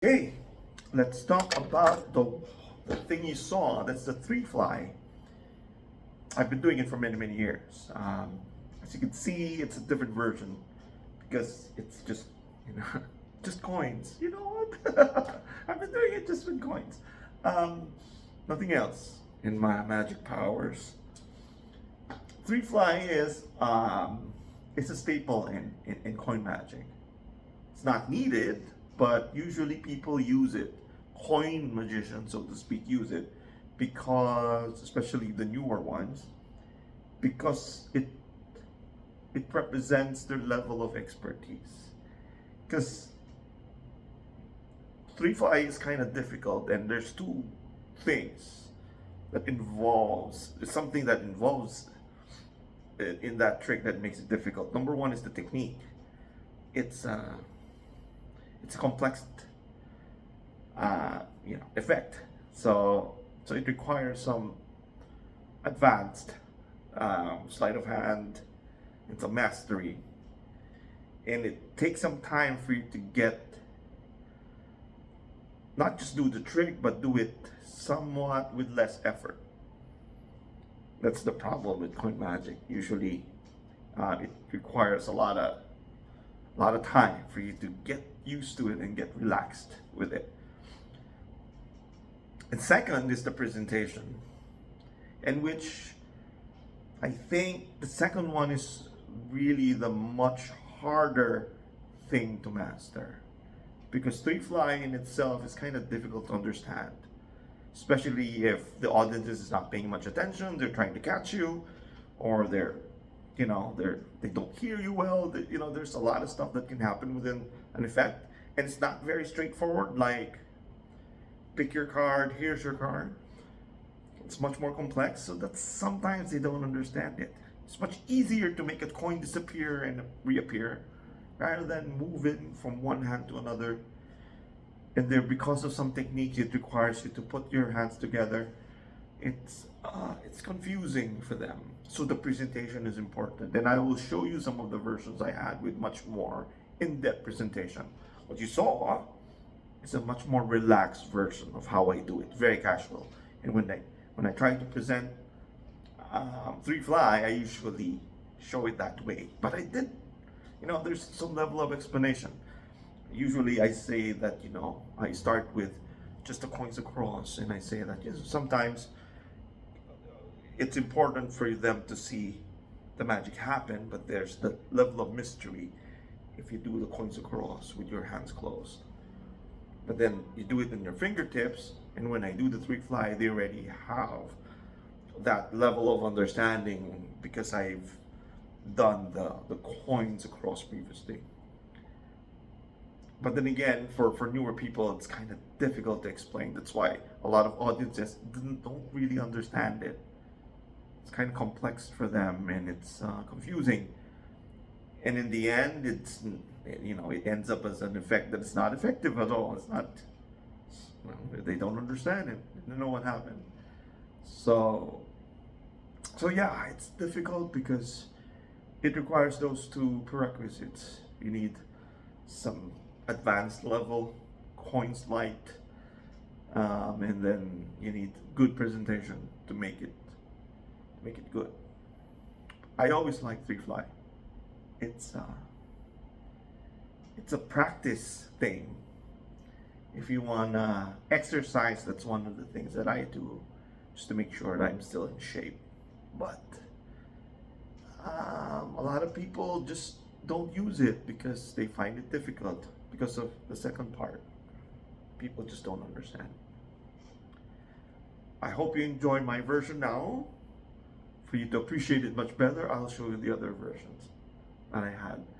Hey, let's talk about the thing you saw. That's the three fly. I've been doing it for many, many years. As you can see, it's a different version because it's just, you know, just coins. You know what? I've been doing it just with coins. Um, Nothing else in my magic powers. Three fly is it's a staple in coin magic. It's not needed, but usually people use it. Coin magicians, so to speak, use it because, especially the newer ones, because it represents their level of expertise. Because three fly is kind of difficult, and there's two things that involves something that involves in that trick that makes it difficult. Number one is the technique. It's uh, it's a complex effect. So it requires some advanced sleight of hand and some mastery, and it takes some time for you to get not just do the trick, but do it somewhat with less effort. That's the problem with coin magic. Usually, it requires a lot of time for you to get used to it and get relaxed with it. And second is the presentation, in which I think the second one is really the much harder thing to master because three fly in itself is kind of difficult to understand, especially if the audience is not paying much attention, they're trying to catch you, or they don't hear you well. There's a lot of stuff that can happen within an effect, and it's not very straightforward. Like, pick your card, here's your card. It's much more complex, so that sometimes they don't understand it. It's much easier to make a coin disappear and reappear rather than move it from one hand to another. And there, because of some techniques, it requires you to put your hands together. It's confusing for them. So the presentation is important, and I will show you some of the versions I had with much more in-depth presentation. What you saw is a much more relaxed version of how I do it, very casual. And when I try to present three fly, I usually show it that way. But I did, there's some level of explanation. Usually I say that, I start with just the coins across, and I say that sometimes it's important for them to see the magic happen, but there's the level of mystery if you do the coins across with your hands closed. But then you do it in your fingertips, and when I do the three fly, they already have that level of understanding because I've done the coins across previously. But then again, for newer people, it's kind of difficult to explain. That's why a lot of audiences don't really understand it. It's kind of complex for them, and it's confusing. And in the end, it ends up as an effect that's not effective at all. It's not. They don't understand it. They don't know what happened. So, yeah, it's difficult because it requires those two prerequisites. You need some advanced level coins light, and then you need good presentation to make it good. I always like three fly. It's uh, it's a practice thing. If you want to exercise, that's one of the things that I do just to make sure that I'm still in shape. But a lot of people just don't use it because they find it difficult because of the second part. People just don't understand. I hope you enjoy my version now. For you to appreciate it much better, I'll show you the other versions that I had.